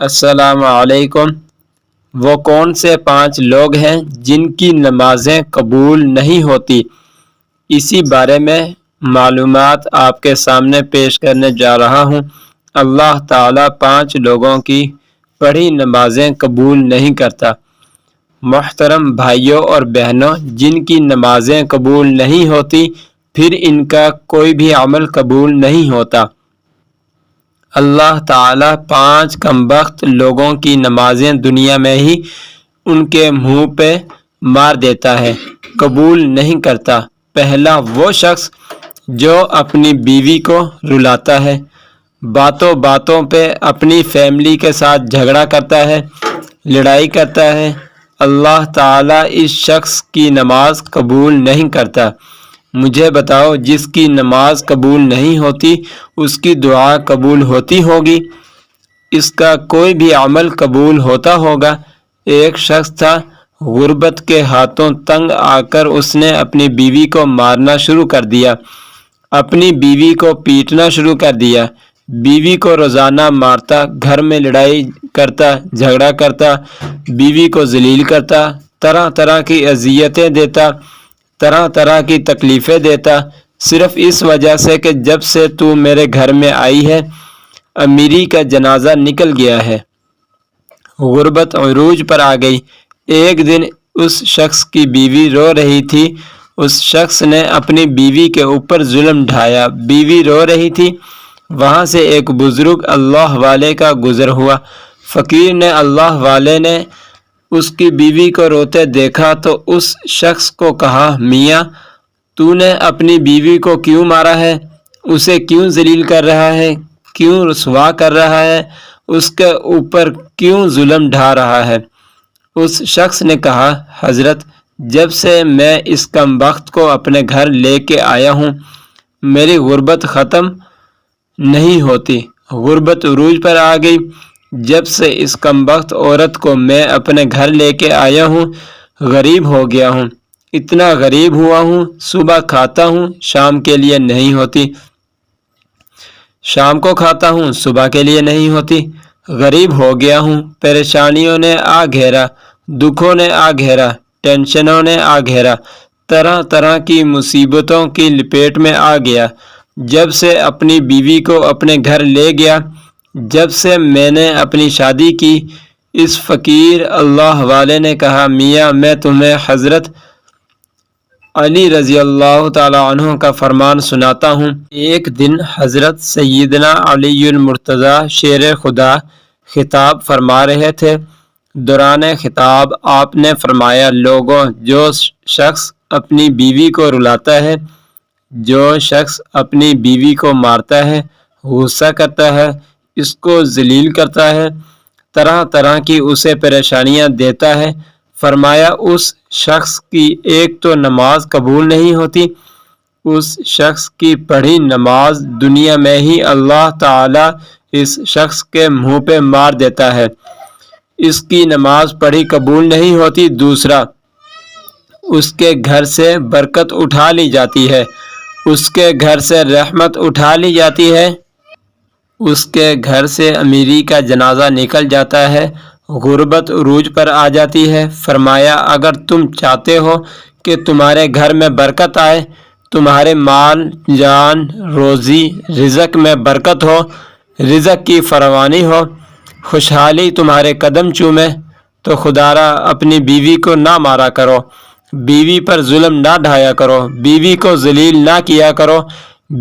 السلام علیکم۔ وہ کون سے 5 لوگ ہیں جن کی نمازیں قبول نہیں ہوتی؟ اسی بارے میں معلومات آپ کے سامنے پیش کرنے جا رہا ہوں۔ اللہ تعالیٰ 5 لوگوں کی پڑھی نمازیں قبول نہیں کرتا۔ محترم بھائیوں اور بہنوں، جن کی نمازیں قبول نہیں ہوتی پھر ان کا کوئی بھی عمل قبول نہیں ہوتا۔ اللہ تعالیٰ 5 کمبخت لوگوں کی نمازیں دنیا میں ہی ان کے منہ پہ مار دیتا ہے، قبول نہیں کرتا۔ پہلا وہ شخص جو اپنی بیوی کو رلاتا ہے، باتوں باتوں پہ اپنی فیملی کے ساتھ جھگڑا کرتا ہے، لڑائی کرتا ہے۔ اللہ تعالیٰ اس شخص کی نماز قبول نہیں کرتا۔ مجھے بتاؤ، جس کی نماز قبول نہیں ہوتی اس کی دعا قبول ہوتی ہوگی؟ اس کا کوئی بھی عمل قبول ہوتا ہوگا؟ ایک شخص تھا، غربت کے ہاتھوں تنگ آ کر اس نے اپنی بیوی کو مارنا شروع کر دیا، اپنی بیوی کو پیٹنا شروع کر دیا، بیوی کو روزانہ مارتا، گھر میں لڑائی کرتا، جھگڑا کرتا، بیوی کو ذلیل کرتا، طرح طرح کی اذیتیں دیتا، طرح طرح کی تکلیفیں دیتا، صرف اس وجہ سے کہ جب سے تو میرے گھر میں آئی ہے امیری کا جنازہ نکل گیا ہے۔ غربت عروج پر آ گئی۔ ایک دن اس شخص کی بیوی رو رہی تھی، اس شخص نے اپنی بیوی کے اوپر ظلم ڈھایا، بیوی رو رہی تھی، وہاں سے ایک بزرگ اللہ والے کا گزر ہوا۔ فقیر نے، اللہ والے نے اس کی بیوی کو روتے دیکھا تو اس شخص کو کہا، میاں تو نے اپنی بیوی کو کیوں مارا ہے؟ اسے کیوں ذلیل کر رہا ہے؟ کیوں رسوا کر رہا ہے؟ اس کے اوپر کیوں ظلم ڈھا رہا ہے؟ اس شخص نے کہا، حضرت جب سے میں اس کمبخت کو اپنے گھر لے کے آیا ہوں میری غربت ختم نہیں ہوتی، غربت عروج پر آ گئی۔ جب سے اس کمبخت عورت کو میں اپنے گھر لے کے آیا ہوں غریب ہو گیا ہوں، اتنا غریب ہوا ہوں، صبح کھاتا ہوں شام کے لیے نہیں ہوتی، شام کو کھاتا ہوں صبح کے لیے نہیں ہوتی، غریب ہو گیا ہوں، پریشانیوں نے آ گھیرا، دکھوں نے آ گھیرا، ٹینشنوں نے آ گھیرا، طرح طرح کی مصیبتوں کی لپیٹ میں آ گیا۔ جب سے اپنی بیوی کو اپنے گھر لے گیا، جب سے میں نے اپنی شادی کی، اس فقیر اللہ والے نے کہا، میاں میں تمہیں حضرت علی رضی اللہ تعالی عنہ کا فرمان سناتا ہوں۔ ایک دن حضرت سیدنا علی المرتضیٰ شیر خدا خطاب فرما رہے تھے۔ دوران خطاب آپ نے فرمایا، لوگوں، جو شخص اپنی بیوی کو رلاتا ہے، جو شخص اپنی بیوی کو مارتا ہے، غصہ کرتا ہے، اس کو ذلیل کرتا ہے، طرح طرح کی اسے پریشانیاں دیتا ہے، فرمایا اس شخص کی ایک تو نماز قبول نہیں ہوتی، اس شخص کی پڑھی نماز دنیا میں ہی اللہ تعالیٰ اس شخص کے منہ پہ مار دیتا ہے، اس کی نماز پڑھی قبول نہیں ہوتی۔ دوسرا، اس کے گھر سے برکت اٹھا لی جاتی ہے، اس کے گھر سے رحمت اٹھا لی جاتی ہے، اس کے گھر سے امیری کا جنازہ نکل جاتا ہے، غربت عروج پر آ جاتی ہے۔ فرمایا، اگر تم چاہتے ہو کہ تمہارے گھر میں برکت آئے، تمہارے مال جان روزی رزق میں برکت ہو، رزق کی فراوانی ہو، خوشحالی تمہارے قدم چومے، تو خدا را اپنی بیوی کو نہ مارا کرو، بیوی پر ظلم نہ ڈھایا کرو، بیوی کو ذلیل نہ کیا کرو،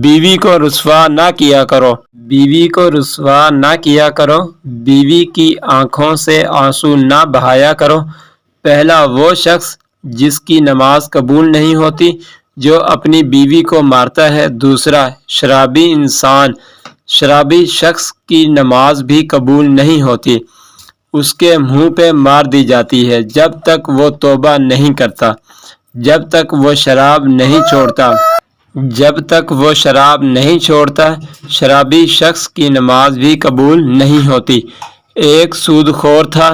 بیوی کو رسوا نہ کیا کرو، بیوی کو رسوا نہ کیا کرو، بیوی کی آنکھوں سے آنسو نہ بہایا کرو۔ پہلا وہ شخص جس کی نماز قبول نہیں ہوتی جو اپنی بیوی کو مارتا ہے۔ دوسرا، شرابی انسان، شرابی شخص کی نماز بھی قبول نہیں ہوتی، اس کے منہ پہ مار دی جاتی ہے جب تک وہ توبہ نہیں کرتا، جب تک وہ شراب نہیں چھوڑتا، جب تک وہ شراب نہیں چھوڑتا شرابی شخص کی نماز بھی قبول نہیں ہوتی۔ ایک سود خور تھا،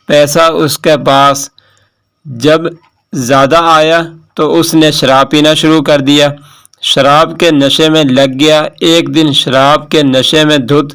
پیسہ اس کے پاس جب زیادہ آیا تو اس نے شراب پینا شروع کر دیا، شراب کے نشے میں لگ گیا۔ ایک دن شراب کے نشے میں دھت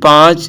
5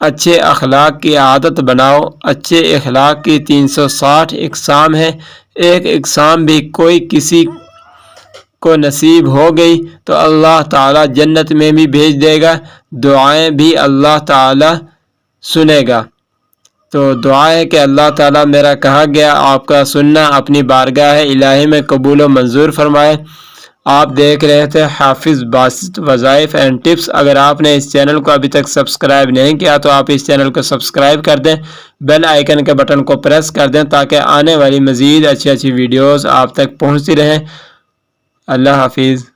اچھے اخلاق کی عادت بناؤ۔ اچھے اخلاق کی 360 اقسام ہیں، ایک اقسام بھی کوئی کسی کو نصیب ہو گئی تو اللہ تعالیٰ جنت میں بھی بھیج دے گا، دعائیں بھی اللہ تعالیٰ سنے گا۔ تو دعا ہے کہ اللہ تعالیٰ میرا کہا گیا آپ کا سننا اپنی بارگاہ الہی میں قبول و منظور فرمائے۔ آپ دیکھ رہے تھے حافظ باسط وظائف اینڈ ٹپس۔ اگر آپ نے اس چینل کو ابھی تک سبسکرائب نہیں کیا تو آپ اس چینل کو سبسکرائب کر دیں، بیل آئیکن کے بٹن کو پریس کر دیں تاکہ آنے والی مزید اچھی ویڈیوز آپ تک پہنچتی رہیں۔ اللہ حافظ۔